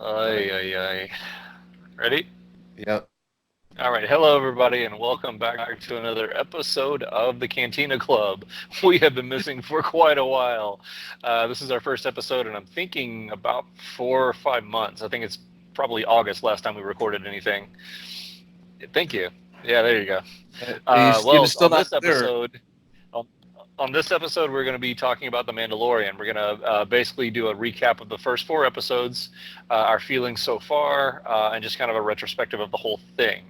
Ay, ay, ay. Ready? Yep. All right. Hello, everybody, and welcome back to another episode of the Cantina Club. We have been missing for quite a while. This is our first episode, and I'm thinking about 4 or 5 months. I think it's probably August last time we recorded anything. Thank you. Yeah, there you go. It was Well, still not there. on, on this episode, we're going to be talking about the Mandalorian. We're going to basically do a recap of the first 4 episodes, our feelings so far, and just kind of a retrospective of the whole thing.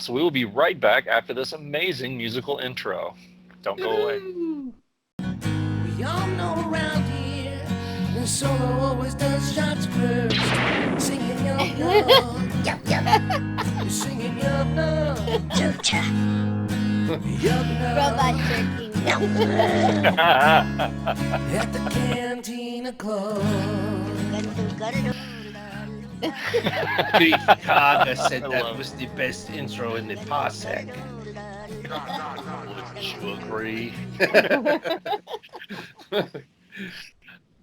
So we will be right back after this amazing musical intro. Don't go away. Woo! We all know around here, the solo always does shots first. Singing yum yum, yum yum. Singing yum yum, choo choo. Yum Robot yum, jerking. yum at the Cantina Club. Big Kaga said I that love was the best intro in the parsec. Would you agree?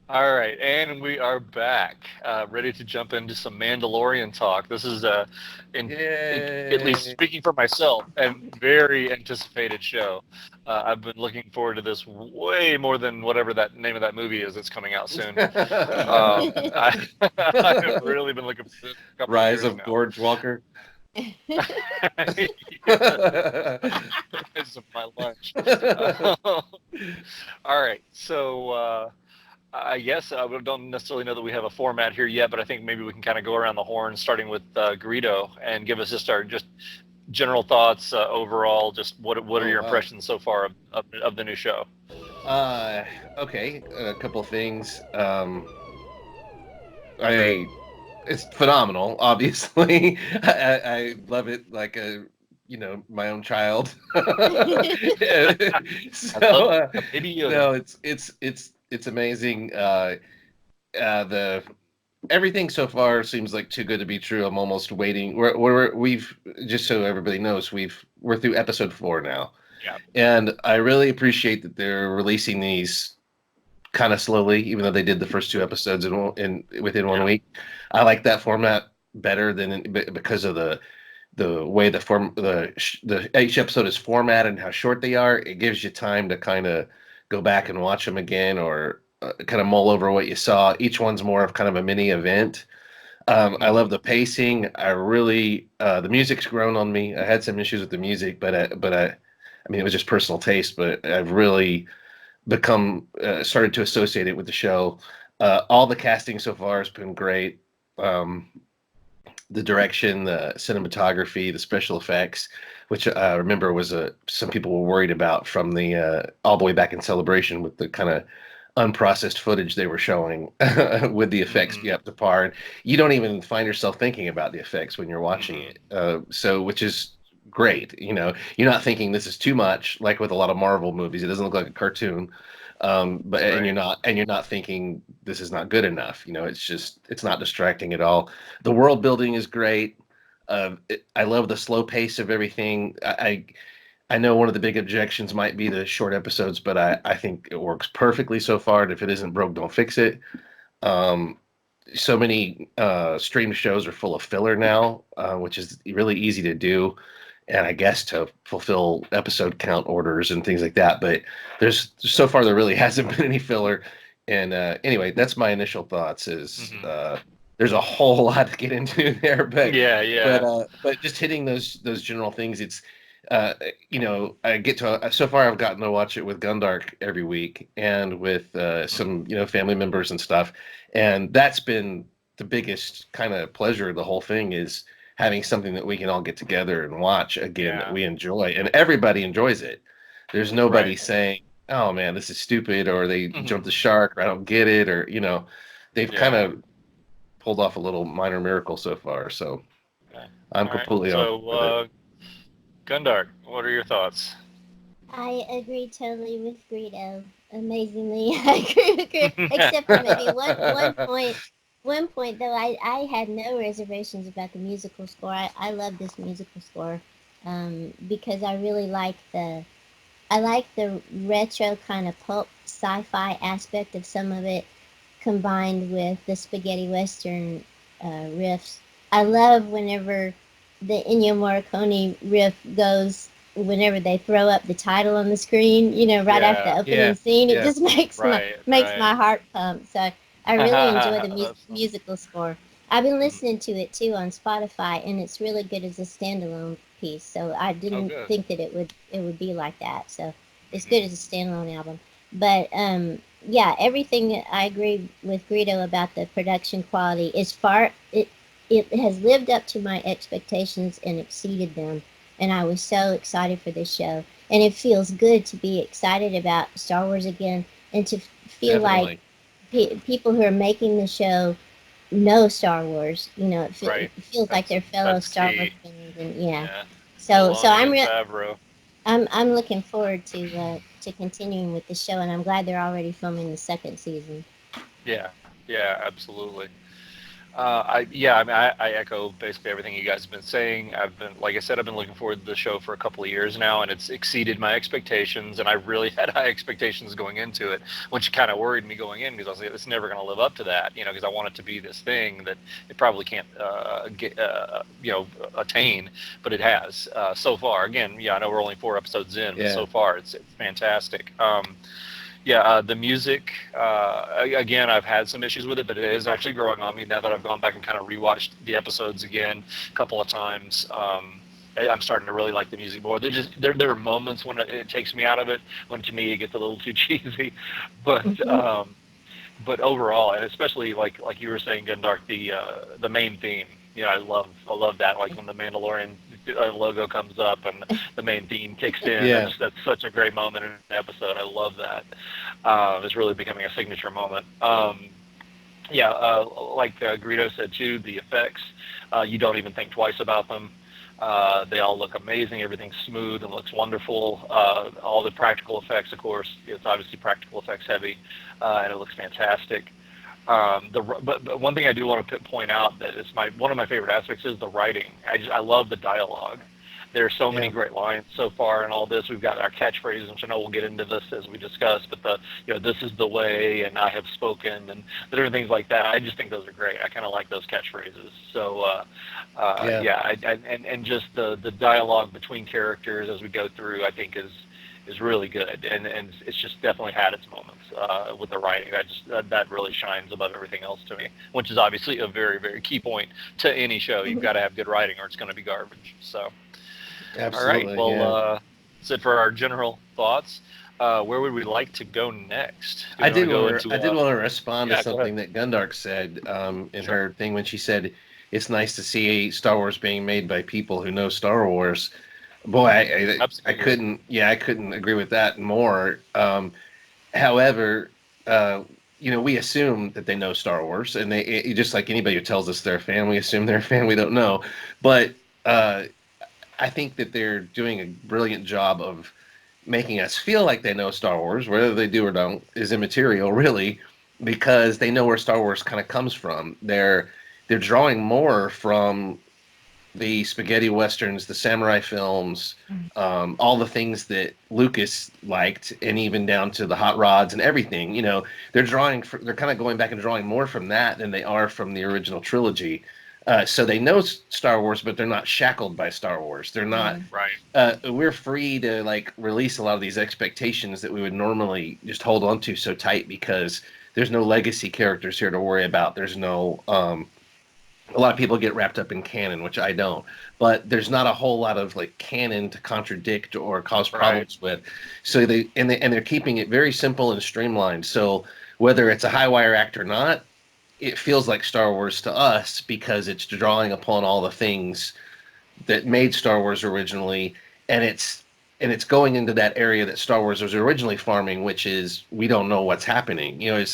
All right, and we are back, ready to jump into some Mandalorian talk. This is, at least Yay! speaking for myself, a very anticipated show. I've been looking forward to this way more than whatever that name of that movie is that's coming out soon. I have really been looking for this for a couple of Rise years of now. Gorge Walker. Because of my lunch. All right, so. I guess I don't necessarily know that we have a format here yet, but I think maybe we can kind of go around the horn, starting with Greedo, and give us just our just general thoughts overall. Just what are Oh your wow. impressions so far of the new show? Uh, okay, a couple things. I It's phenomenal. Obviously, I love it like a my own child. I love so a baby Yoda. no, it's amazing. The Everything so far seems like too good to be true. I'm almost waiting. We've just so everybody knows we're through episode 4 now, Yeah. and I really appreciate that they're releasing these kind of slowly, even though they did the first 2 episodes in within one Yeah. week. I like that format better because of the way the each episode is formatted and how short they are. It gives you time to kind of go back and watch them again, or kind of mull over what you saw. Each one's more of kind of a mini event. I Mhm. love the pacing. I really the music's grown on me. I had some issues with the music, I mean, it was just personal taste. But I've really become started to associate it with the show. All the casting so far has been great. Um, the direction, the cinematography, the special effects, which I remember was some people were worried about from the all the way back in Celebration with the kind of unprocessed footage they were showing with the effects be Mhm. up to par. And you don't even find yourself thinking about the effects when you're watching Mhm. it. So, which is great. You're not thinking this is too much, like with a lot of Marvel movies. It doesn't look like a cartoon. But Right. you're not thinking this is not good enough. It's not distracting at all. The world building is great. I love the slow pace of everything. I know one of the big objections might be the short episodes, but I think it works perfectly so far. And if it isn't broke, don't fix it. Um, so many streamed shows are full of filler now, which is really easy to do, and I guess to fulfill episode count orders and things like that. But there's so far there really hasn't been any filler. And anyway, that's my initial thoughts. Is Mhm. There's a whole lot to get into there, Yeah. Yeah. but just hitting those general things. It's I get to so far I've gotten to watch it with Gundark every week and with Mhm. some family members and stuff, and that's been the biggest kind of pleasure of the whole thing is having something that we can all get together and watch again that Yeah. we enjoy, and everybody enjoys it. There's nobody Right. saying, "Oh man, this is stupid," or "They jumped Mhm. the shark," or "I don't get it," or they've kind Yeah. of pulled off a little minor miracle so far. So Okay. I'm All right. completely on So, board with it. Gundark, what are your thoughts? I agree totally with Greedo. Amazingly, I agree with Greedo. Except for maybe one point. One point though, I had no reservations about the musical score. I love this musical score, because I like the retro kind of pulp sci-fi aspect of some of it, combined with the spaghetti western riffs. I love whenever the Ennio Morricone riff goes whenever they throw up the title on the screen. You know, right after the Yeah. opening scene, it Yeah. just makes my Right. makes my Right. heart pump. So I really enjoy the That's funny. musical score. I've been Mhm. listening to it too on Spotify, and it's really good as a standalone piece. So I Oh, didn't good. think that it would be like that. So it's Hmm. good as a standalone album. But yeah, everything I agree with Greedo about the production quality is far it has lived up to my expectations and exceeded them. And I was so excited for this show. And it feels good to be excited about Star Wars again and to feel like Definitely. people who are making the show know Star Wars. You know, Right. it feels like That's they're fellow that's Star Wars key. fans, and yeah. Yeah. So Filoni and Favreau. I'm looking forward to continuing with the show, and I'm glad they're already filming the second season. Yeah. Yeah. Absolutely. I mean, I echo basically everything you guys have been saying. I've been, like I said, I've been looking forward to the show for a couple of years now, and it's exceeded my expectations. And I really had high expectations going into it, which kind of worried me going in because I was like, it's never going to live up to that, you know, because I want it to be this thing that it probably can't attain, but it has so far. Again, yeah, I know we're only 4 episodes in, but Yeah. so far it's fantastic. The music. Again, I've had some issues with it, but it is actually growing on me now that I've gone back and kind of rewatched the episodes again a couple of times. I'm starting to really like the music more. There are moments when it takes me out of it, when to me it gets a little too cheesy, but Hmm. but overall, and especially like you were saying, Gundark, the main theme. You know, I love that. Like when the Mandalorian logo comes up and the main theme kicks in. Yeah. That's such a great moment in an episode. I love that. It's really becoming a signature moment. Like Greedo said too, the effects, you don't even think twice about them. They all look amazing. Everything's smooth and looks wonderful. All the practical effects, of course, it's obviously practical effects heavy, and it looks fantastic. But one thing I do want to point out that is one of my favorite aspects is the writing. I love the dialogue. There are so many Yeah. great lines so far in all this. We've got our catchphrases, which I know we'll get into this as we discuss. But this is the way, and I have spoken, and different things like that. I just think those are great. I kind of like those catchphrases. So Yeah. and just the dialogue between characters as we go through, I think is really good, and it's just definitely had its moments with the writing. That really shines above everything else to me, which is obviously a very very key point to any show. You've got to have good writing, or it's going to be garbage. So, all right, Absolutely. well, Yeah. that's it for our general thoughts. Where would we like to go next? Do we want to go I into? did want to respond to Yeah, go ahead. something that Gundark said in Sure. her thing when she said it's nice to see Star Wars being made by people who know Star Wars. Boy, I Absolutely. couldn't. Yeah, I couldn't agree with that more. However, uh, we assume that they know Star Wars, and just like anybody who tells us they're a fan, we assume they're a fan. We don't know, but uh, I think that they're doing a brilliant job of making us feel like they know Star Wars. Whether they do or don't is immaterial, really, because they know where Star Wars kind of comes from. They're drawing more from the spaghetti westerns, the samurai films, all the things that Lucas liked, and even down to the hot rods and everything. They're kind of going back and drawing more from that than they are from the original trilogy. So they know Star Wars, but they're not shackled by Star Wars. They're not. Yeah. Right. We're free to like release a lot of these expectations that we would normally just hold on to so tight because there's no legacy characters here to worry about. There's no a lot of people get wrapped up in canon, which I don't. But there's not a whole lot of like canon to contradict or cause Right. problems with. So they're keeping it very simple and streamlined. So whether it's a high wire act or not, it feels like Star Wars to us because it's drawing upon all the things that made Star Wars originally, and it's going into that area that Star Wars was originally farming, which is we don't know what's happening. Hmm.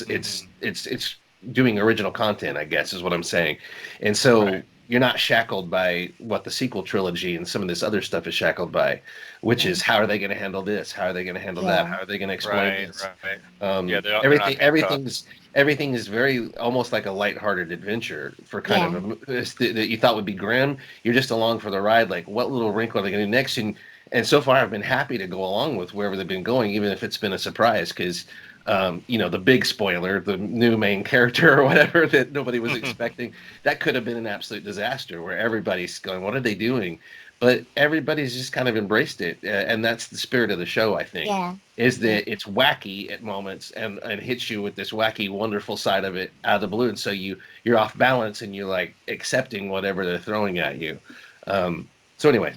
It's doing original content, I guess, is what I'm saying. And so Right. you're not shackled by what the sequel trilogy and some of this other stuff is shackled by, which Yeah. is how are they going to handle this? How are they going to handle that? Yeah. How are they going to explain Right. this? Right. Yeah, they're not Everything handcuffed. everything is very almost like a lighthearted adventure for kind of Yeah. that you thought would be grim. You're just along for the ride. Like, what little wrinkle are they going to do next? And so far, I've been happy to go along with wherever they've been going, even if it's been a surprise. Because the big spoiler, the new main character or whatever that nobody was expecting, that could have been an absolute disaster where everybody's going, what are they doing? But everybody's just kind of embraced it. And that's the spirit of the show, I think, Yeah. is that it's wacky at moments and hits you with this wacky, wonderful side of it out of the blue. And so you're off balance and you're like accepting whatever they're throwing at you. So anyway,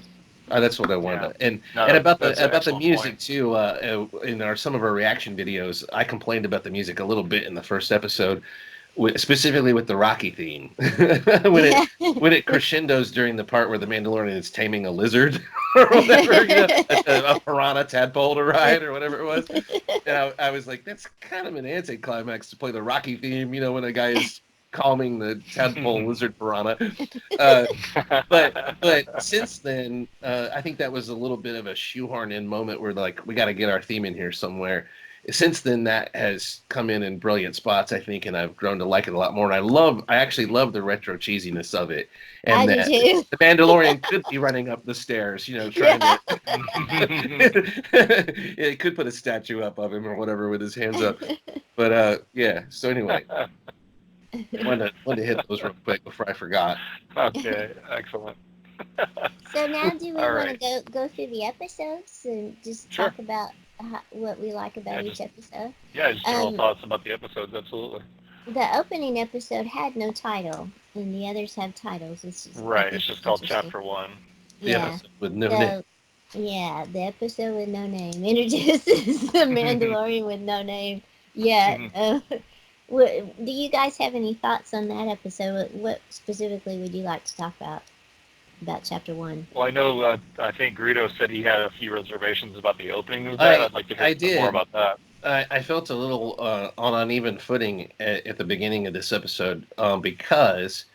that's what I wanted to. And about the music point. too. In some of our reaction videos, I complained about the music a little bit in the first episode, specifically with the Rocky theme when it crescendos during the part where the Mandalorian is taming a lizard or whatever, a piranha tadpole to ride or whatever it was. And I was like, that's kind of an anticlimax to play the Rocky theme, when a guy is calming the tadpole lizard piranha. But since then, I think that was a little bit of a shoehorn in moment where like we got to get our theme in here somewhere. Since then, that has come in brilliant spots, I think, and I've grown to like it a lot more. And I actually love the retro cheesiness of it, and I do that too. the Mandalorian could be running up the stairs, trying to. It could put a statue up of him or whatever with his hands up. But yeah. So anyway. Wanted to hit those real quick before I forgot. Okay, excellent. So now, do we All want right. to go through the episodes and just Sure. talk about what we like about each episode? Yeah, just general Um, thoughts about the episodes, absolutely. the opening episode had no title, and the others have titles. It's just, I Right, think it's just it's called interesting. Chapter 1. The Yeah. episode with no name. So, yeah, the episode with no name introduces the Mandalorian with no name. Yeah. Do you guys have any thoughts on that episode? What specifically would you like to talk about Chapter 1? Well, I know, I think Greedo said he had a few reservations about the opening of that. I'd like to hear I a bit more did. about that. I felt a little on uneven footing at the beginning of this episode because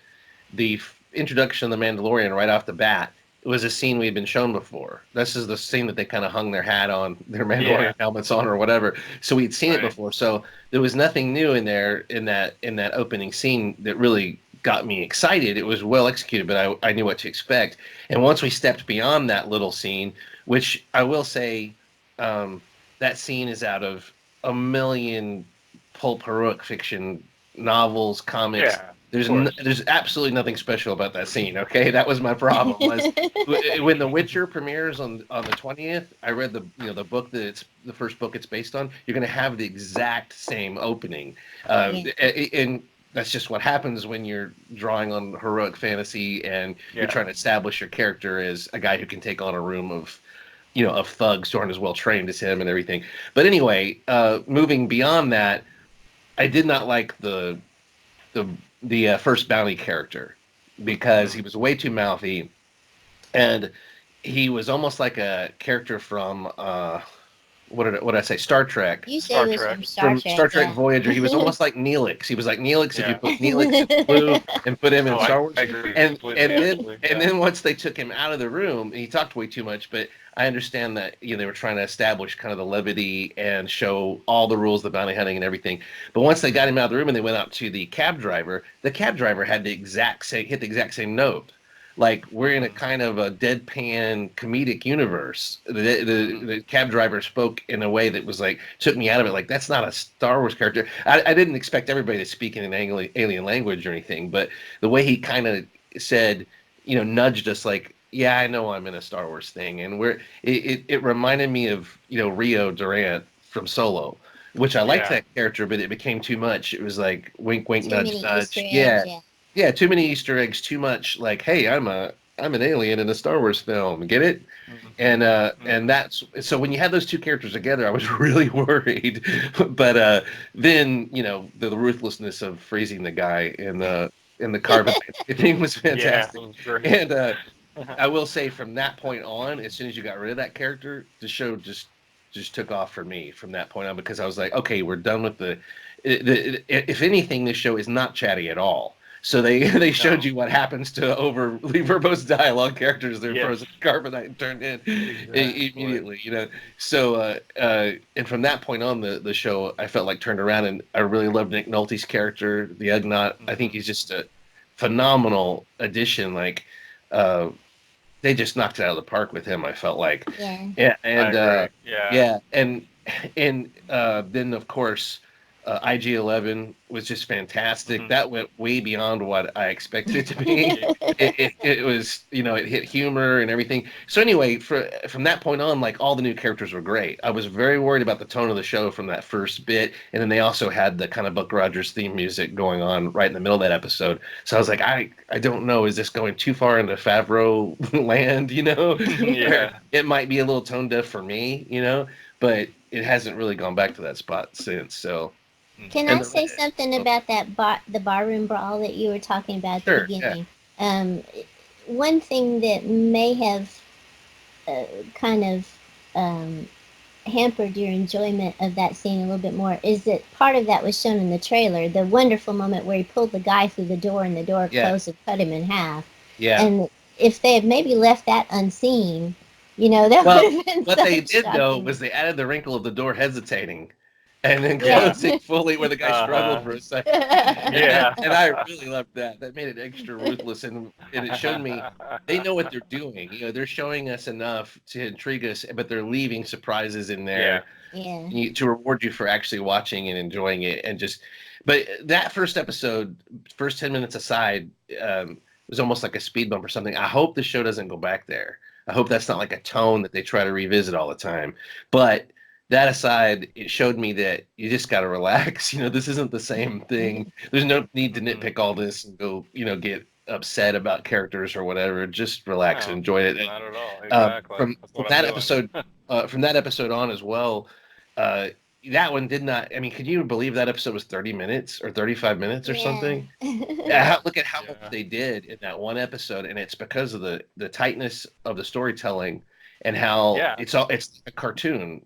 the introduction of the Mandalorian right off the bat was a scene we had been shown before. This is the scene that they kind of hung their hat on, their Mandalorian helmets on, or whatever. So we'd seen it before. So there was nothing new in there in that opening scene that really got me excited. It was well executed, but I knew what to expect. And once we stepped beyond that little scene, which I will say, that scene is out of a million pulp heroic fiction novels, comics. Yeah, There's absolutely nothing special about that scene. Okay, that was my problem. Was when The Witcher premieres on the 20th. I read the book that it's the first book it's based on. You're going to have the exact same opening, and that's just what happens when you're drawing on heroic fantasy and you're trying to establish your character as a guy who can take on a room of thugs who aren't as well trained as him and everything. But anyway, moving beyond that, I did not like the first bounty character because he was way too mouthy, and he was almost like a character from what did I say? Star Trek. You said it was from Star Trek. Star Trek yeah. Voyager. He was almost like Neelix. He was like Neelix if you put Neelix in blue and put him in Star Wars. I agree And completely, then once they took him out of the room, he talked way too much. But I understand that they were trying to establish kind of the levity and show all the rules of bounty hunting and everything. But once they got him out of the room and they went out to the cab driver had hit the exact same note. Like we're in a kind of a deadpan comedic universe. The cab driver spoke in a way that was like took me out of it. Like that's not a Star Wars character. I didn't expect everybody to speak in an alien language or anything, but the way he kind of said, nudged us like, yeah, I know I'm in a Star Wars thing, and it reminded me of Rio Durant from Solo, which I liked that character, but it became too much. It was like wink, wink, nudge, nudge. Yeah, too many Easter eggs, too much like, hey, I'm an alien in a Star Wars film. Get it? And that's so when you had those two characters together, I was really worried. But then the ruthlessness of freezing the guy in the carbon thing was fantastic. Yeah, it was great. And I will say from that point on, as soon as you got rid of that character, the show just took off for me from that point on because I was like, okay, we're done with the if anything, this show is not chatty at all. So they showed you what happens to overly verbose dialogue characters. They're frozen carbonite and turned in immediately, So and from that point on, the show I felt like turned around, and I really loved Nick Nolte's character, the Ugnaught. I think he's just a phenomenal addition. Like they just knocked it out of the park with him. I felt like, and And then, of course, IG-11 was just fantastic. Mhm. That went way beyond what I expected it to be. It was, it hit humor and everything. So anyway, from that point on, like all the new characters were great. I was very worried about the tone of the show from that first bit, and then they also had the kind of Buck Rogers theme music going on right in the middle of that episode. So I was like, I don't know, is this going too far into Favreau land? Where Yeah. it might be a little tone deaf for me, but it hasn't really gone back to that spot since. So, Can and I say something about the barroom brawl that you were talking about at the sure, yeah, beginning? Um, One thing that may have kind of hampered your enjoyment of that scene a little bit more is that part of that was shown in the trailer. The wonderful moment where he pulled the guy through the door and the door yeah, closed and cut him in half. yeah. And if they had maybe left that unseen, that Well, would have been what they so did though shocking. was they added the wrinkle of the door hesitating, and then Yeah. Yeah. closing fully where the guy struggled Uh-huh. for a second. And, Yeah. and I really loved that. That made it extra ruthless, and it showed me they know what they're doing. They're showing us enough to intrigue us, but they're leaving surprises in Yeah. there Yeah. to reward you for actually watching and enjoying it. And just, but that first episode, first 10 minutes aside, was almost like a speed bump or something. I hope the show doesn't go back there. I hope that's not like a tone that they try to revisit all the time. But that aside, it showed me that you just got to relax. This isn't the same thing. There's no need to Mhm. nitpick all this and go, get upset about characters or whatever. Just relax and No, enjoy it. not at all. Exactly. From That's from what I'm that doing. episode, from that episode on as well. Uh, that one did not. I mean, could you believe that episode was 30 minutes or 35 minutes or Yeah. something? Yeah, look at how much Yeah. they did in that one episode, and it's because of the tightness of the storytelling and how Yeah. it's a cartoon,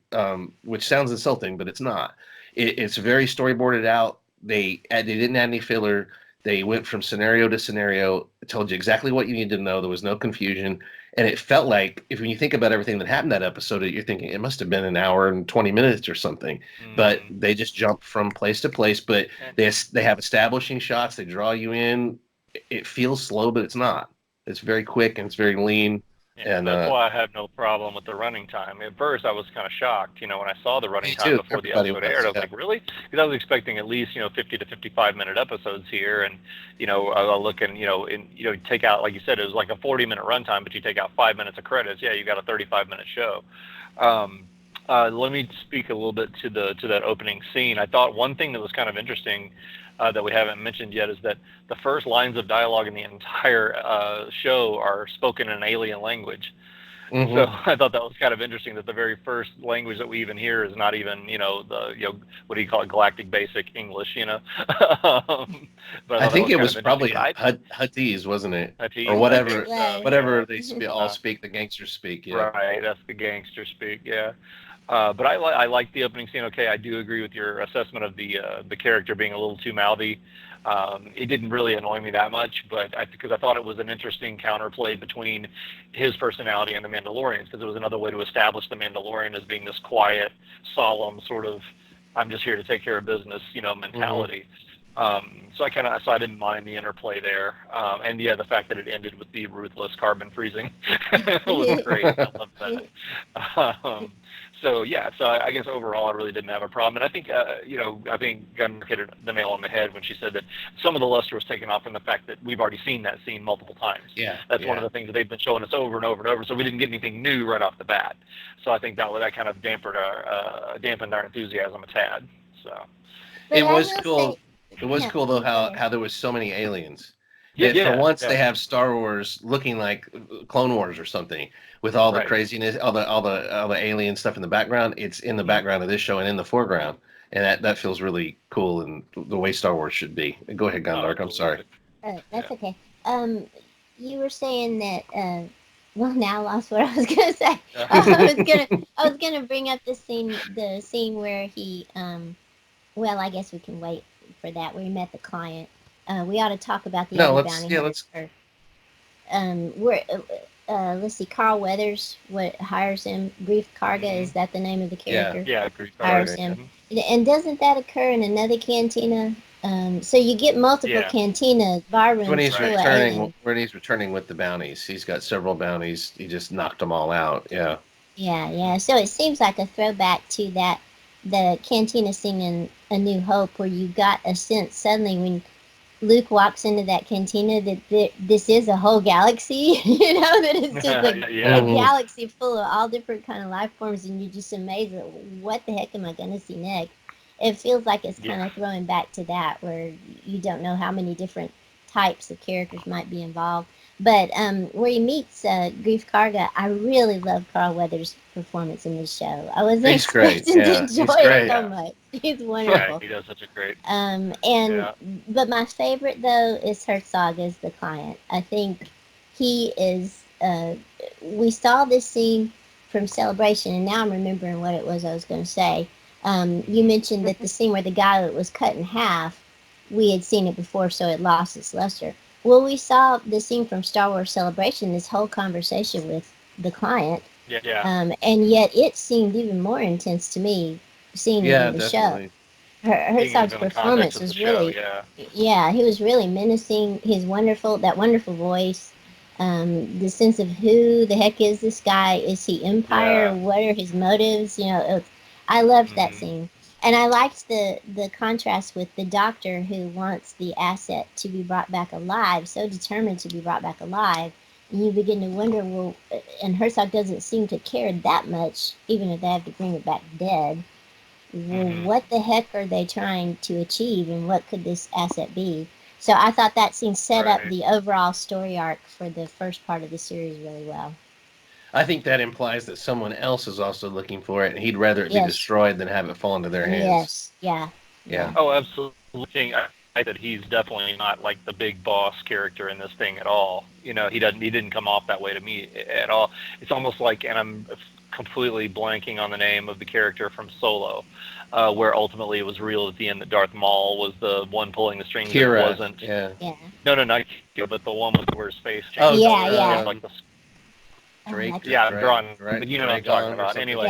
which sounds insulting, but it's not. It's very storyboarded out. They didn't add any filler. They went from scenario to scenario, told you exactly what you needed to know. There was no confusion, and it felt like if when you think about everything that happened that episode, you're thinking it must have been an hour and 20 minutes or something. But Mhm. they just jump from place to place. But And they have establishing shots. They draw you in. It feels slow, but it's not. It's very quick and it's very lean. yeah, And that's why I have no problem with the running time. At first, I was kind of shocked, when I saw the running me time too. before the Everybody episode aired. I was. was Yeah. like, really? Because I was expecting at least, 50 to 55-minute episodes here, and I'll look and take out, like you said, it was like a 40-minute runtime, but you take out 5 minutes of credits, yeah, you got a 35-minute show. Um, Let me speak a little bit to that opening scene. I thought one thing that was kind of interesting that we haven't mentioned yet is that the first lines of dialogue in the entire show are spoken in an alien language. So Hmm. I thought that was kind of interesting that the very first language that we even hear is not even, the, what do you call it, galactic basic English, But I I thought that think was it kind was of interesting. probably Huttese, wasn't it? Or Hatties, I think whatever, so. It whatever Yeah. they all Uh, speak. The gangsters speak. Yeah. Right, that's the gangster speak, yeah. But I like the opening scene. Okay, I do agree with your assessment of the character being a little too mouthy. It didn't really annoy me that much, but because I thought it was an interesting counterplay between his personality and the Mandalorians, because it was another way to establish the Mandalorian as being this quiet, solemn sort of I'm just here to take care of business, Hmm. mentality. So I didn't mind the interplay there, and yeah, the fact that it ended with the ruthless carbon freezing was great. I love that. So I guess overall I really didn't have a problem, and I think I think Gunn hit the nail on the head when she said that some of the luster was taken off from the fact that we've already seen that scene multiple times. Yeah. That's one of Yeah. the things that they've been showing us over and over and over, so we didn't get anything new right off the bat. So I think that kind of dampened our enthusiasm a tad. So. But It I was will cool. say, It was no, cool though you go how ahead. how there was so many aliens. Yeah, That for yeah, once they yeah, have Star Wars looking like Clone Wars or something with all the right. craziness, all the alien stuff in the background. It's in the Mhm. background of this show and in the foreground, and that feels really cool and the way Star Wars should be. Go ahead, Oh, Gondark. I'm sorry. absolutely. That's Yeah. okay. Um, you were saying that. Well, now I lost what I was gonna say. I was gonna bring up the scene where he. Well, I guess we can wait for that. Where he met the client. We ought to talk about the No, other let's bounty yeah, hunters let's first. Where let's see, Carl Weathers, what hires him? Brief Karga, Hmm. is that the name of the yeah, character? Yeah, Greek Hires Karga. right. him, Mhm. and doesn't that occur in another cantina? So you get multiple Yeah, cantina bar When rooms he's full right. of returning, aliens. with the bounties, he's got several bounties. He just knocked them all out. Yeah. Yeah, yeah. So it seems like a throwback to that the cantina scene in A New Hope, where you got a sense suddenly when Luke walks into that cantina that this is a whole galaxy, that it's just like a Yeah. Mhm. galaxy full of all different kind of life forms, and you're just amazed at what the heck am I going to see next. It feels like it's kind Yeah. of throwing back to that, where you don't know how many different types of characters might be involved. But where he meets Grief Karga, I really love Carl Weathers' performance in this show. I wasn't He's great. expecting to Yeah, enjoy he's it great. so Yeah. much. He's Yeah. wonderful. He does such a great. And Yeah. but my favorite though is Herzog as the client. I think he is. We saw this scene from Celebration, and now I'm remembering what it was I was going to say. You mentioned that the scene where the guy was cut in half, we had seen it before, so it lost its luster. Well, we saw the scene from Star Wars Celebration, this whole conversation with the client, Yeah. and yet it seemed even more intense to me seeing it Yeah, in the show. definitely. Seeing it Herzog's in the context performance of the was show. really, Yeah. yeah, he was really menacing. His that wonderful voice, the sense of who the heck is this guy? Is he Empire? Yeah. What are his motives? I loved that Hmm. scene, and I liked the contrast with the doctor who wants the asset to be brought back alive, so determined to be brought back alive. And you begin to wonder, well, and Herzog doesn't seem to care that much, even if they have to bring it back dead. Well, Hmm. what the heck are they trying to achieve, and what could this asset be? So I thought that scene set up Right. the overall story arc for the first part of the series really well. I think that implies that someone else is also looking for it, and he'd rather it be Yes, destroyed than have it fall into their hands. yes, yeah, Yeah. yeah. Oh, absolutely. I that he's definitely not like the big boss character in this thing at all. He doesn't. He didn't come off that way to me at all. It's almost like, and I'm completely blanking on the name of the character from Solo, where ultimately it was revealed at the end that Darth Maul was the one pulling the strings, and it Kira. wasn't. Yeah. Yeah, No, no, not Kira, but the one with where his face Oh, changed yeah, colors, and he yeah. had like the. I Drake or can't. Yeah, I'm drawing, Dra- but you know what I'm talking Dragon or about. something. Anyway,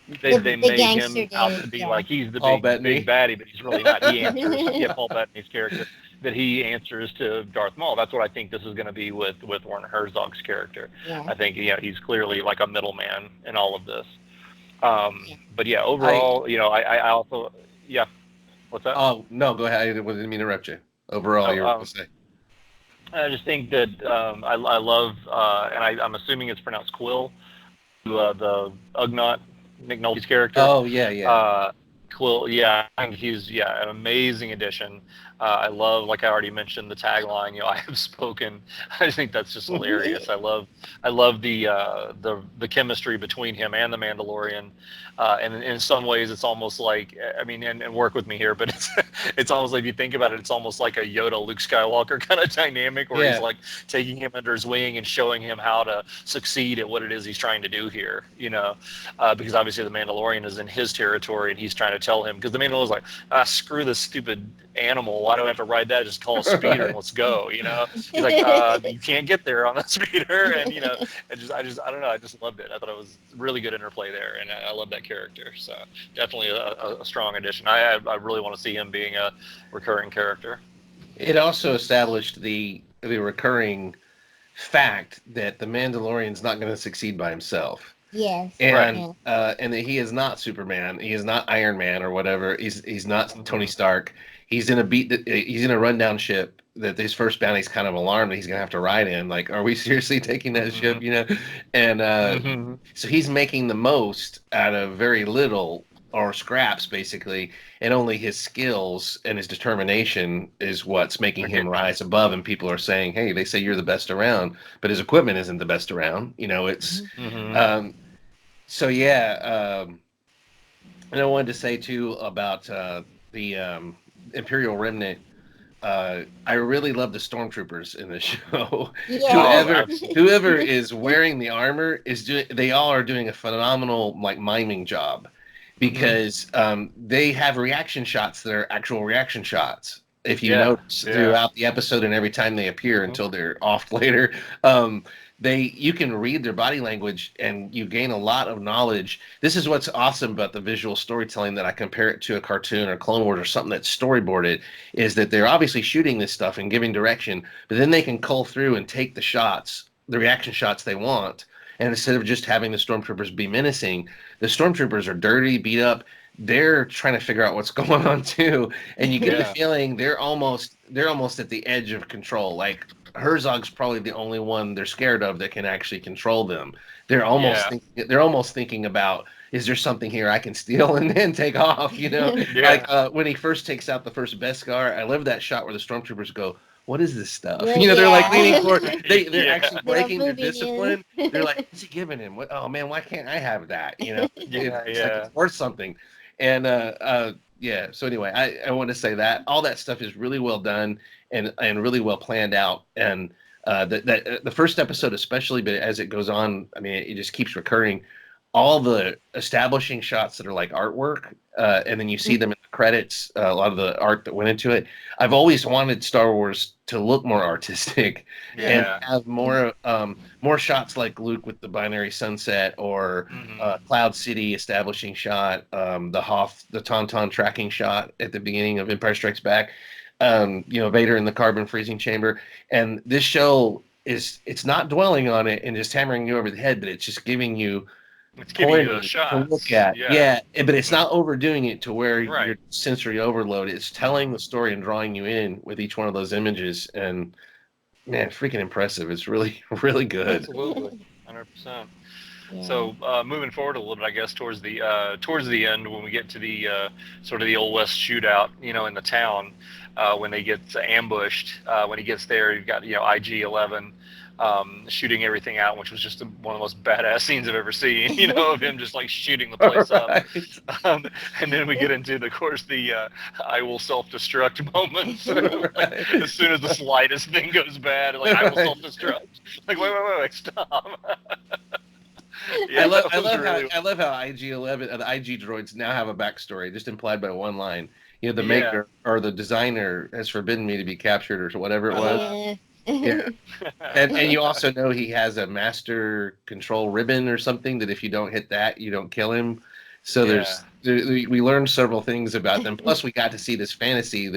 Yeah, they the made gangster him out dude. to be Yeah. like he's the Paul big Bettany. baddie, but he's really not. He answers, yeah, Paul Bettany's character, that he answers to Darth Maul. That's what I think this is going to be with Werner Herzog's character. Yeah, I think he's clearly like a middleman in all of this. yeah. But yeah, I overall, I also, yeah. What's that? Oh no, go ahead. I didn't mean to interrupt you. Overall, Oh, you were going to say. I just think that I love, and I'm assuming it's pronounced Quill, the Ugnaught, Nick Nolte's character. Oh yeah, yeah. Uh, Quill, yeah, I think he's an amazing addition. I love, like I already mentioned, the tagline. I have spoken. I think that's just hilarious. I love the chemistry between him and the Mandalorian, and in some ways, it's almost like, I mean, and work with me here, but it's almost like, if you think about it, it's almost like a Yoda Luke Skywalker kind of dynamic, where he's Yeah. like taking him under his wing and showing him how to succeed at what it is he's trying to do here. Because obviously the Mandalorian is in his territory, and he's trying to tell him, because the Mandalorian's like, screw this stupid animal. Why do I have to ride that? Just call a speeder and Right. let's go. He's like, you can't get there on a speeder, and I don't know. I just loved it. I thought it was really good interplay there, and I love that character. So definitely a strong addition. I really want to see him being a recurring character. It also established the recurring fact that the Mandalorian's not going to succeed by himself. Yes, Right. And yeah. and that he is not Superman. He is not Iron Man or whatever. He's not Tony Hmm. Stark. He's in a rundown ship that his first bounty's kind of alarmed that he's gonna have to ride in. Like, are we seriously taking that Hmm. ship? And Hmm. so he's making the most out of very little or scraps basically, and only his skills and his determination is what's making They're him getting him. rise above. And people are saying, hey, they say you're the best around, but his equipment isn't the best around. It's Mhm. Hmm. um, so yeah, and I wanted to say too about the Imperial Remnant. I really love the stormtroopers in this show. Oh, whoever Yes. absolutely. whoever is wearing the armor is doing. They all are doing a phenomenal like miming job Hmm. because they have reaction shots that are actual reaction shots. If you Yeah. notice Yeah. throughout the episode and every time they appear Hmm. until they're off later, um, you can read their body language and you gain a lot of knowledge. This is what's awesome about the visual storytelling that I compare it to a cartoon or Clone Wars or something that's storyboarded is that they're obviously shooting this stuff and giving direction, but then they can cull through and take the shots, the reaction shots they want. And instead of just having the stormtroopers be menacing, the stormtroopers are dirty, beat up. they're trying to figure out what's going on too, and you get the Yeah. feeling they're almost at the edge of control. Like Herzog's probably the only one they're scared of that can actually control them. Yeah. They're almost thinking about, is there something here I can steal and then take off? You know, like Yeah. when he first takes out the first Beskar. I love that shot where the stormtroopers go, "What is this stuff?" Well, You know, they're like yeah. leaning forward. They're Yeah. actually They're breaking their moving in. discipline. They're like, "What's he giving him? What? Oh man, why can't I have that?" You know, Yeah. it's like Yeah. it's worth something. And yeah. So anyway, I want to say that all that stuff is really well done and really well planned out. And the first episode especially, but as it goes on, I mean, it just keeps recurring. All the establishing shots that are like artwork, and then you see them in the credits. A lot of the art that went into it. I've always wanted Star Wars to look more artistic and Yeah. have more shots like Luke with the binary sunset, or Mhm. Cloud City establishing shot, the Tauntaun tracking shot at the beginning of Empire Strikes Back. You know, Vader in the carbon freezing chamber, and this show it's not dwelling on it and just hammering you over the head, but it's just giving you It's giving you those plenty to look shots. at. Yeah. Yeah, but it's not overdoing it to where Right. you're sensory overload. It's telling the story and drawing you in with each one of those images, and man, freaking impressive. It's really, really good. Absolutely. 100%. Yeah. So moving forward a little bit, I guess towards the end, when we get to the sort of the old west shootout, you know, in the town, when they get ambushed, when he gets there, you've got, you know, IG-11 shooting everything out, which was just one of the most badass scenes I've ever seen. You know, of him just like shooting the place up. And then we get into, of course, the I will self-destruct moments. Like, as soon as the slightest thing goes bad, like, I will self-destruct. Like, wait, stop. Yeah, I love really... how IG-11 the IG droids now have a backstory just implied by one line. You know, the Yeah. maker or the designer has forbidden me to be captured or whatever it was. Yeah. And you also know he has a master control ribbon or something that if you don't hit that, you don't kill him. So we learned several things about them. Plus, we got to see this fantasy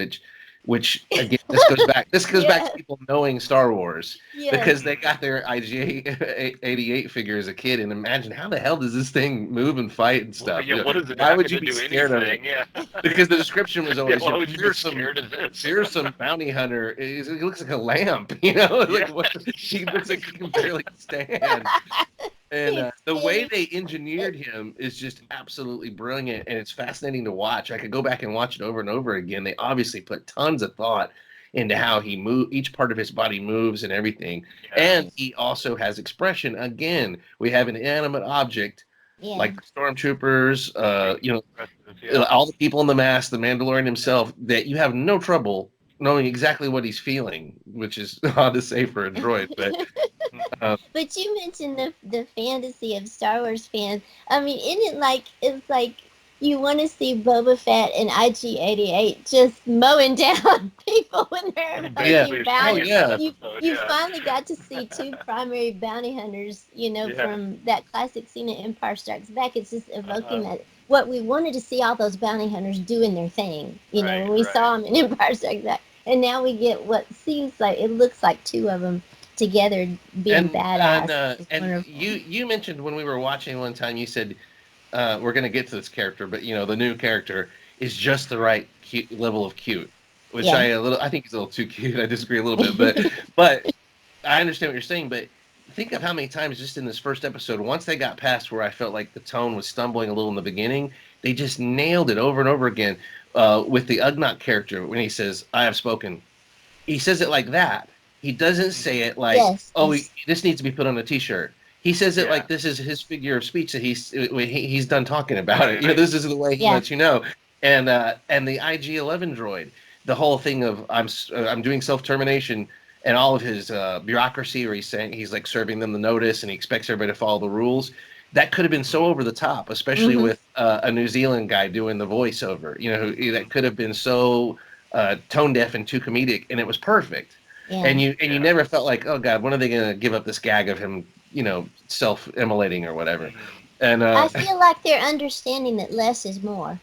which again, this goes back to people knowing Star Wars, because they got their IG-88 figure as a kid, and imagine how the hell does this thing move and fight and stuff. Yeah, what is it? Why would you to be do scared anything? of it? Yeah. Because the description was always, Why would you be scared of this? here's some bounty hunter. He looks like a lamp, you know. Like Yeah. what? He looks like he can barely stand. And the way they engineered him is just absolutely brilliant, and it's fascinating to watch. I could go back and watch it over and over again. They obviously put tons of thought into how he each part of his body moves and everything. Yeah. And he also has expression. Again, we have an inanimate object like the stormtroopers, you know, Yeah. all the people in the mask, the Mandalorian himself, that you have no trouble knowing exactly what he's feeling, which is odd to say for a droid, but. But you mentioned the fantasy of Star Wars fans. I mean, isn't it it's like you want to see Boba Fett and IG-88 just mowing down people when they're hunting bounty. yeah. You finally got to see two primary bounty hunters, you know, from that classic scene in Empire Strikes Back. It's just evoking that what we wanted to see all those bounty hunters doing their thing, you know, when we saw them in Empire Strikes Back. And now we get what seems like, it looks like two of them together being badass. And you mentioned when we were watching one time, you said we're going to get to this character, but you know the new character is just the right level of cute, which I think he's a little too cute. I disagree a little bit, but I understand what you're saying. But think of how many times just in this first episode, once they got past where I felt like the tone was stumbling a little in the beginning, they just nailed it over and over again with the Ugnaught character when he says, "I have spoken." He says it like that. He doesn't say it like, this needs to be put on a T-shirt. He says it like this is his figure of speech that he's done talking about it. You know, this is the way he lets you know. And the IG-11 droid, the whole thing of I'm doing self-termination, and all of his bureaucracy, where he's like serving them the notice and he expects everybody to follow the rules. That could have been so over the top, especially with a New Zealand guy doing the voiceover. You know, that could have been so tone deaf and too comedic, and it was perfect. Yeah. And you never felt like, oh God, when are they going to give up this gag of him, you know, self-immolating or whatever? And I feel like they're understanding that less is more.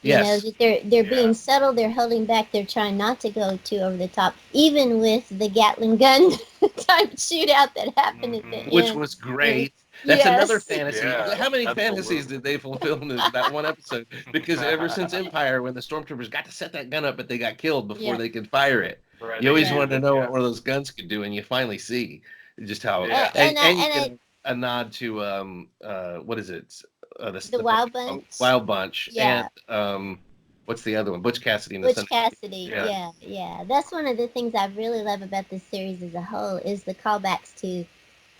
You know, that they're being subtle, they're holding back, they're trying not to go too over the top, even with the Gatling gun type shootout that happened at the end. Which was great. That's another Yes. fantasy. Yeah, How many absolutely. fantasies did they fulfill in that one episode? Because ever since Empire, when the stormtroopers got to set that gun up, but they got killed before Yeah. they could fire it. Right, You always Yeah. wanted to know yeah. what one of those guns could do, and you finally see just how. Yeah. And you And get a nod to what is it? the Wild Bunch. Wild Bunch, Yeah. and what's the other one? Butch Cassidy and the Butch Sun. Cassidy. Yeah. Yeah. That's one of the things I really love about this series as a whole is the callbacks to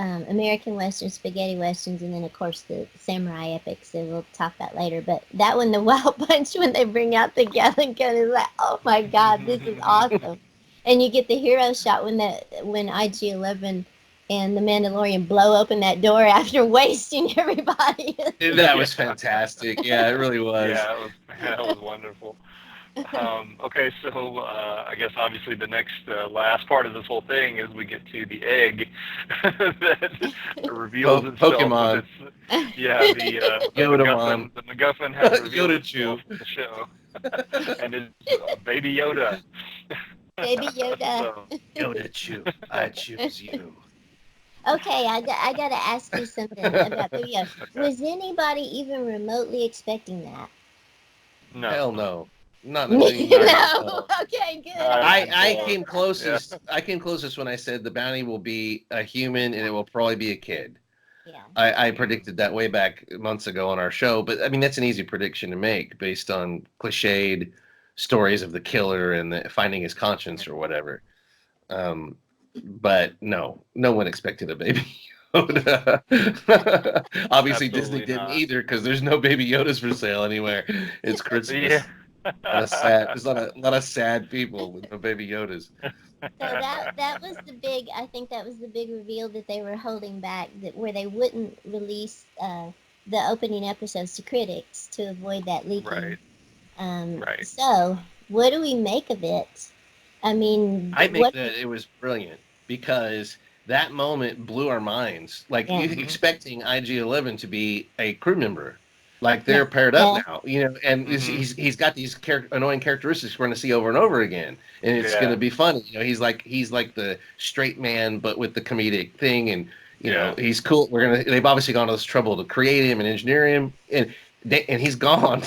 American westerns, spaghetti westerns, and then of course the samurai epics. So we'll talk that later. But that one, the Wild Bunch, when they bring out the Gatling gun, is like, oh my God, this is awesome. And you get the hero shot when IG-11 and the Mandalorian blow open that door after wasting everybody. That was fantastic. Yeah, it really was. Yeah, that was wonderful. Okay, so I guess obviously the next last part of this whole thing is we get to the egg that reveals itself. Pokemon. With its, the Yoda-mon. The MacGuffin has revealed Yoda itself in the show, and it's Baby Yoda. Baby Yoda. So, Yoda Chew, I choose you. Okay, I got to ask you something about Baby Yoda. Okay. Was anybody even remotely expecting that? no. Hell no, not a million yards. No. Okay, good. I came closest. I came closest when I said the bounty will be a human and it will probably be a kid. Yeah. I predicted that way back months ago on our show, but I mean that's an easy prediction to make based on cliched stories of the killer and finding his conscience or whatever. But no one expected a baby Yoda. Obviously, Disney Absolutely didn't not. either because there's no baby Yodas for sale anywhere. It's Christmas. Yeah. There's a lot of sad people with no baby Yodas. So that was the big. I think that was the big reveal that they were holding back, that where they wouldn't release the opening episodes to critics to avoid that leaking. Right. Right. So what do we make of it? I mean, I think that it was brilliant because that moment blew our minds. Like Yeah. you expecting IG-11 to be a crew member, like they're paired up now, and he's got these annoying characteristics we're going to see over and over again, and it's going to be funny. He's like the straight man, but with the comedic thing, and he's cool. They've obviously gone to this trouble to create him and engineer him, and he's gone.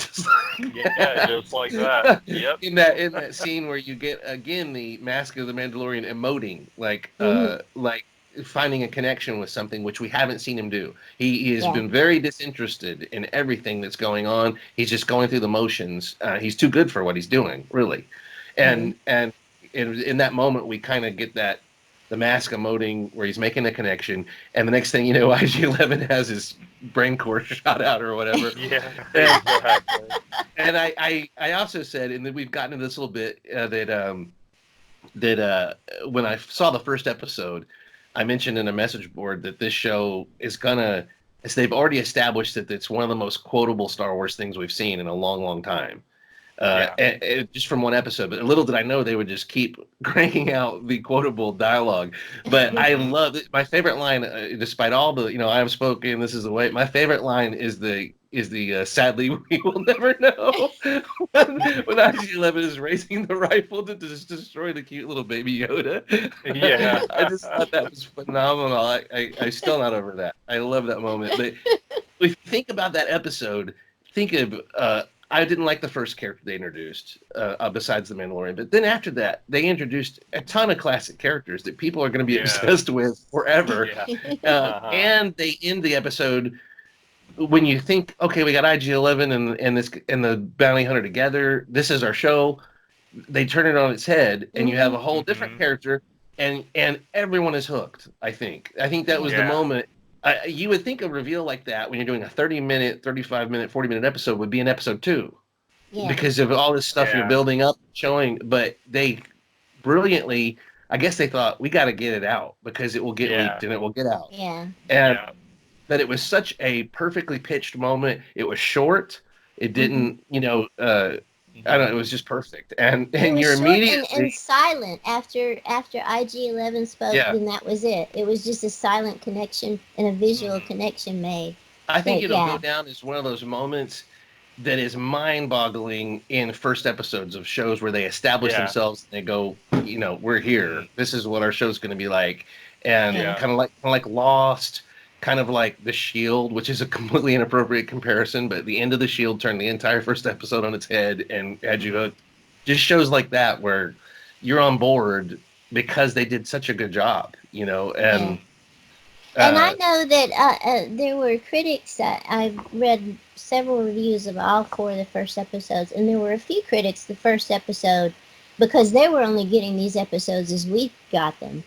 Yeah, just like that. Yep. In that scene where you get again the Mask of the Mandalorian emoting, like finding a connection with something which we haven't seen him do. He has been very disinterested in everything that's going on. He's just going through the motions. He's too good for what he's doing, really. And in that moment, we kind of get the Mask emoting where he's making a connection, and the next thing you know, IG-11 has his brain core shot out or whatever. Yeah. And I also said, and then we've gotten into this a little bit, that when I saw the first episode, I mentioned in a message board that this show is they've already established that it's one of the most quotable Star Wars things we've seen in a long, long time. And just from one episode, but little did I know they would just keep cranking out the quotable dialogue. But I love it. My favorite line, despite all the I have spoken, this is the way. My favorite line is the sadly we will never know when IG-11 is raising the rifle to just destroy the cute little baby Yoda. Yeah. I just thought that was phenomenal. I'm still not over that. I love that moment. But if you think about that episode, think of I didn't like the first character they introduced, besides the Mandalorian. But then after that, they introduced a ton of classic characters that people are going to be obsessed with forever. Yeah. And they end the episode when you think, okay, we got IG-11 and the bounty hunter together. This is our show. They turn it on its head, and you have a whole different character, and everyone is hooked. I think that was the moment. You would think a reveal like that when you're doing a 30-minute, 35-minute, 40-minute episode would be in episode 2. Yeah. Because of all this stuff you're building up, showing. But they brilliantly, I guess they thought, we got to get it out because it will get leaked and it will get out. Yeah. And but it was such a perfectly pitched moment. It was short. It didn't, I don't know. It was just perfect. And you're immediately and silent after IG-11 spoke, then that was it. It was just a silent connection and a visual connection made. I think it'll go down as one of those moments that is mind-boggling in first episodes of shows where they establish themselves and they go, we're here. This is what our show's going to be like, and kind of like Lost. kind of like The Shield, which is a completely inappropriate comparison, but the end of The Shield turned the entire first episode on its head and had you hooked. Just shows like that where you're on board because they did such a good job, you know, Yeah. and And I know that there were critics. I've read several reviews of all 4 of the first episodes, and there were a few critics the first episode, because they were only getting these episodes as we got them.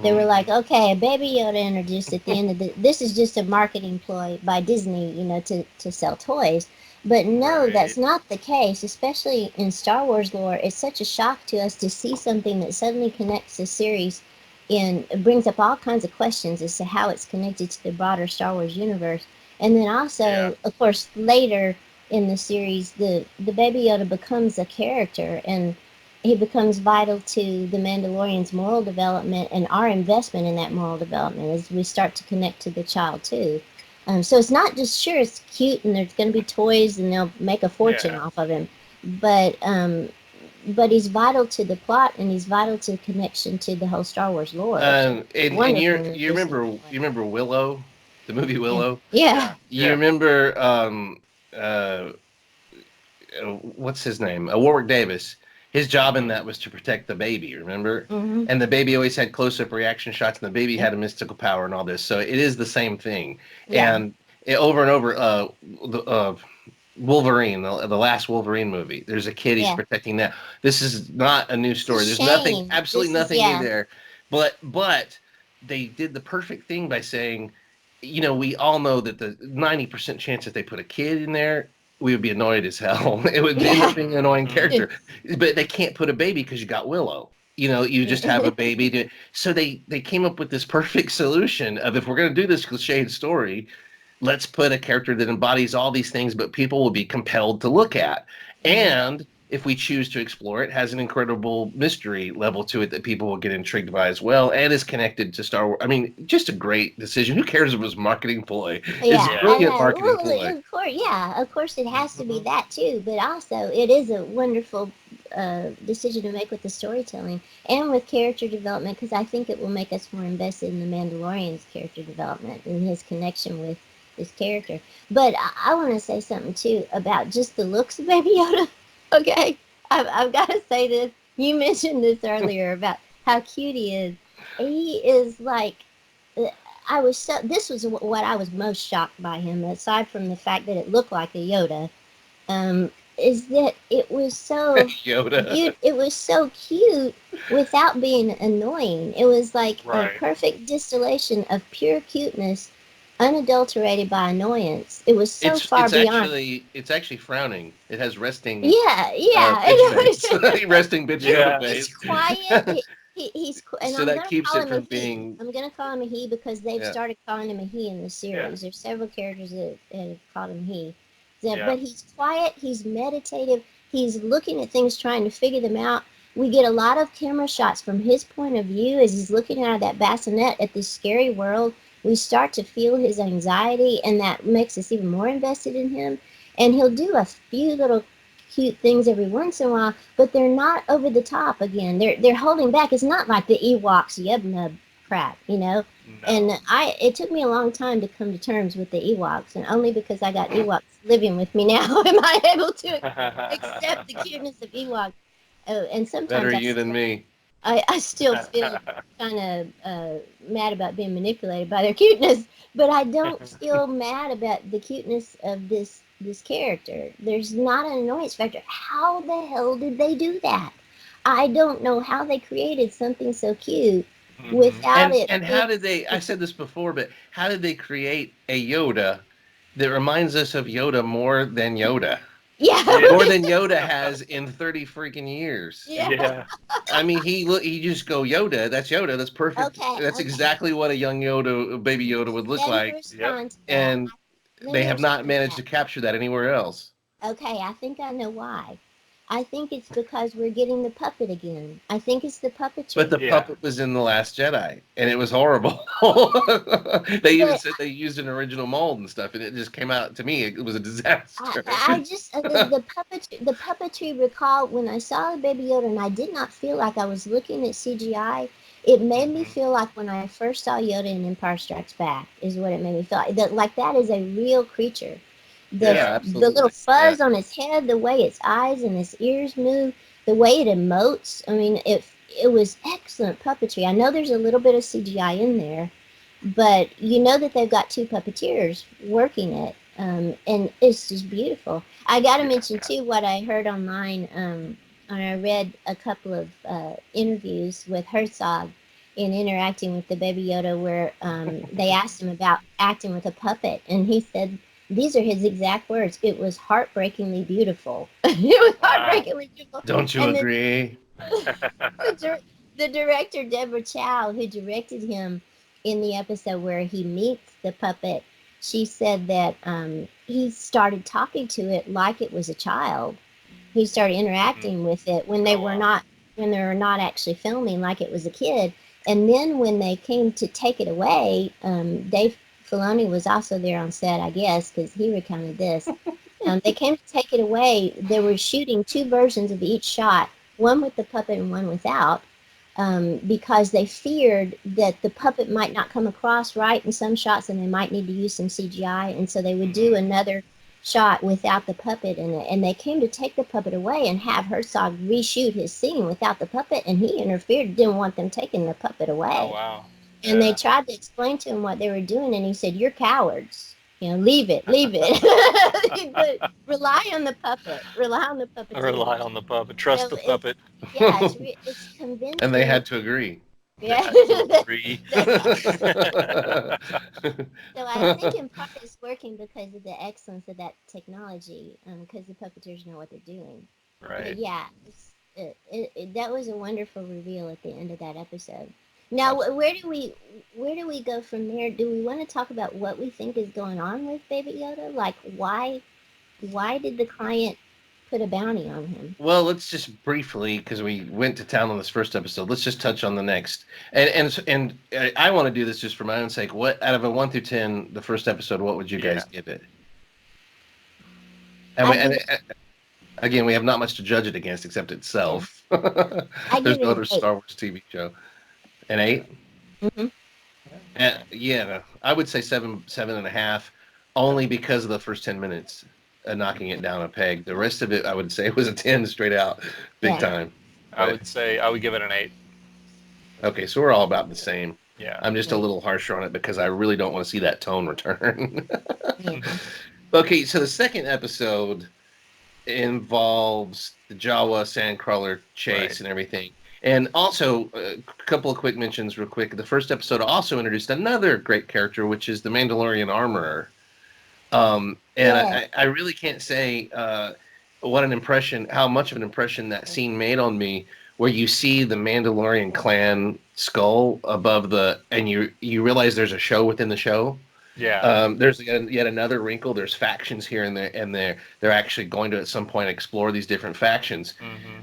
They were like, okay, a Baby Yoda introduced at the end of this is just a marketing ploy by Disney, to sell toys. But no, Right. that's not the case, especially in Star Wars lore. It's such a shock to us to see something that suddenly connects the series and it brings up all kinds of questions as to how it's connected to the broader Star Wars universe. And then also, Yeah. of course, later in the series, the Baby Yoda becomes a character, and he becomes vital to the Mandalorian's moral development and our investment in that moral development as we start to connect to the child too. So it's not just sure it's cute and there's going to be toys and they'll make a fortune Yeah. off of him, but he's vital to the plot and he's vital to the connection to the whole Star Wars lore. and Wonderful. you remember Willow, the movie Willow. Yeah. You remember uh, what's his name? Warwick Davis. His job in that was to protect the baby, remember? Hmm. And the baby always had close-up reaction shots, and the baby had a mystical power and all this. So it is the same thing. Yeah. And over and over, Wolverine, the last Wolverine movie, there's a kid, he's Yeah. protecting that. This is not a new story. There's Shane. absolutely This is- nothing yeah. new there. But they did the perfect thing by saying, you know, we all know that the 90% chance that they put a kid in there, we would be annoyed as hell. It would end up being an annoying character. But they can't put a baby because you got Willow. You know, you just have a baby. So they came up with this perfect solution of, if we're going to do this cliched story, let's put a character that embodies all these things, but people will be compelled to look at. And if we choose to explore it, has an incredible mystery level to it that people will get intrigued by as well, and is connected to Star Wars. I mean, just a great decision. Who cares if it was marketing ploy? Yeah, It's a brilliant I know. marketing Well, ploy. of course, it has to be that too. But also, it is a wonderful decision to make with the storytelling and with character development, because I think it will make us more invested in the Mandalorian's character development and his connection with his character. But I want to say something too about just the looks of Baby Yoda. Okay, I've got to say this. You mentioned this earlier about how cute he is. He is like. This was what I was most shocked by him, aside from the fact that it looked like a Yoda, is that it was so Yoda. it was so cute without being annoying. It was like Right. a perfect distillation of pure cuteness, unadulterated by annoyance. It was so far beyond. It's actually frowning. It has resting Yeah, yeah. bitch face. Resting bitch Yeah. face. He's quiet. He's and So I'm that gonna keeps call it him a from he. being. I'm gonna call him a he because they've Yeah. started calling him a he in the series. There's several characters that have called him he. Yeah. But he's quiet. He's meditative. He's looking at things, trying to figure them out. We get a lot of camera shots from his point of view as he's looking out of that bassinet at this scary world. We start to feel his anxiety, and that makes us even more invested in him. And he'll do a few little cute things every once in a while, but they're not over the top. Again, they're holding back. It's not like the Ewoks yub nub crap, No. And it took me a long time to come to terms with the Ewoks, and only because I got Ewoks living with me now am I able to accept the cuteness of Ewoks. Oh, and sometimes Better you than me. I still feel kind of mad about being manipulated by their cuteness, but I don't feel mad about the cuteness of this character. There's not an annoyance factor. How the hell did they do that? I don't know how they created something so cute without it. And how did they? I said this before, but how did they create a Yoda that reminds us of Yoda more than Yoda? Yeah. More than Yoda has in 30 freaking years. Yeah. I mean, he just go Yoda. That's Yoda. That's perfect. Okay, That's okay. exactly what a young Yoda, baby Yoda would look Let me like. respond to that. And Let they me have not respond managed to that. capture that anywhere else. Okay, I think I know why. I think it's because we're getting the puppet again. I think it's the puppetry. But the Yeah. puppet was in The Last Jedi, and it was horrible. They even said they used an original mold and stuff, and it just came out, to me, it was a disaster. I just the puppetry recall when I saw the Baby Yoda, and I did not feel like I was looking at CGI. It made me feel like when I first saw Yoda in Empire Strikes Back is what it made me feel like. That is a real creature. Yeah, The little absolutely. Yeah. fuzz on its head, the way its eyes and its ears move, the way it emotes. I mean, it was excellent puppetry. I know there's a little bit of CGI in there, but you know that they've got two puppeteers working it, and it's just beautiful. I got to mention too what I heard online. And I read a couple of interviews with Herzog in interacting with the Baby Yoda, where they asked him about acting with a puppet, and he said these are his exact words. It was heartbreakingly beautiful. It was Wow. heartbreakingly beautiful. Don't you And then agree? the director Deborah Chow, who directed him in the episode where he meets the puppet, she said that he started talking to it like it was a child. He started Mhm. interacting with it when Oh wow. they were not actually filming like it was a kid. And then when they came to take it away, Dave Filoni was also there on set, I guess, because he recounted this. They came to take it away. They were shooting two versions of each shot, one with the puppet and one without, because they feared that the puppet might not come across right in some shots and they might need to use some CGI. And so they would do Mhm. another shot without the puppet in it. And they came to take the puppet away and have Herzog reshoot his scene without the puppet. And he interfered, didn't want them taking the puppet Oh away. wow. And they Yeah. tried to explain to him what they were doing, and he said, "You're cowards. You know, leave it, leave it. But rely on the puppet. Rely on the Rely puppeteers." on the puppet. You Trust know, the puppet. yeah, it's And they convincing. had to agree. They Yeah, had to agree. so I think in part it's working because of the excellence of that technology, because the puppeteers know what they're doing. But Right. yeah, that was a wonderful reveal at the end of that episode. Now, Absolutely. where do we go from there? Do we want to talk about what we think is going on with Baby Yoda? Like, why did the client put a bounty on him? Well, let's just briefly, because we went to town on this first episode. Let's just touch on the next. And I want to do this just for my own sake. What out of a 1 through 10, the first episode, what would you guys Yeah. give it? I give it Again, we have not much to judge it against except yeah, itself. I There's give it no an other eight. Star Wars TV show. An 8? Hmm. Yeah, I would say 7.5, only because of the first 10 minutes, knocking it down a peg. The rest of it, I would say, was a 10 straight out, big Yeah, time. I But would say I would give it an 8. okay, so we're all about the same. Yeah. I'm just a yeah, little harsher on it because I really don't want to see that tone return. yeah. Okay, so the second episode involves the Jawa sandcrawler Right. chase and everything. And also, a couple of quick mentions, real quick. The first episode also introduced another great character, which is the Mandalorian armorer. And Yes. I really can't say what an impression, how much of an impression that scene made on me, where you see the Mandalorian clan skull above and you realize there's a show within the show. Yeah. There's yet another wrinkle. There's factions here and there, and they're actually going to at some point explore these different factions.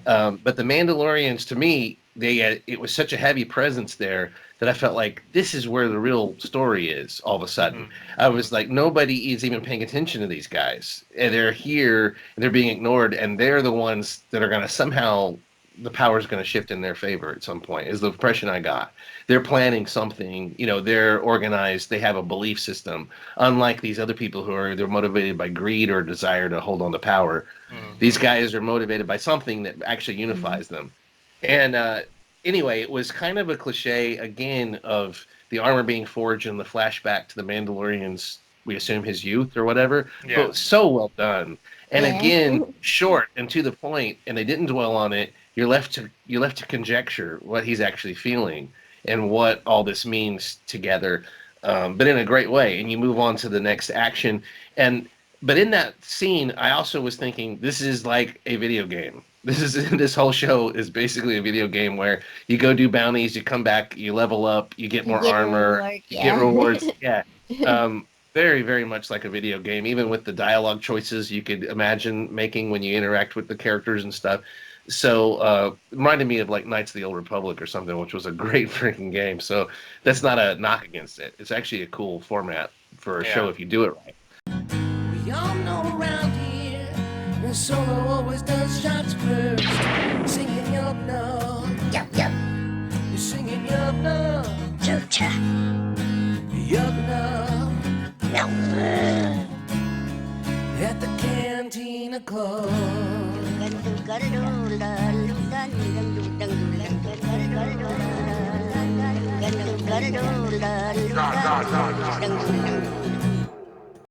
Mhm. But the Mandalorians, to me, it was such a heavy presence there that I felt like this is where the real story is. All of a sudden, Mhm. I Mhm. was like, nobody is even paying attention to these guys, and they're here and they're being ignored, and they're the ones that are going to somehow the power is going to shift in their favor at some point. Is the impression I got. They're planning something. They're organized. They have a belief system, unlike these other people who are they're motivated by greed or desire to hold on to power. These Mhm. guys are motivated by something that actually Mhm. unifies them. And anyway, it was kind of a cliche again of the armor being forged in the flashback to the Mandalorian's, we assume his youth or whatever, Yeah. but so well done. And Yeah. again, short and to the point, and they didn't dwell on it. You're left to conjecture what he's actually feeling and what all this means together, but in a great way. And you move on to the next action, and but in that scene, I also was thinking this is like a video game. This whole show is basically a video game where you go do bounties, you come back, you level up, you get You more get a armor, reward. you get Yeah. rewards. Yeah, very very much like a video game. Even with the dialogue choices you could imagine making when you interact with the characters and stuff. So it reminded me of like Knights of the Old Republic or something, which was a great freaking game. So that's not a knock against it. It's actually a cool format for a show Yeah. if you do it right. We all know around here, and Solo always does shots first. Singing your love, yep, yep. You're singing your up now. Chucha. Yup now. No. At the Cantina Club.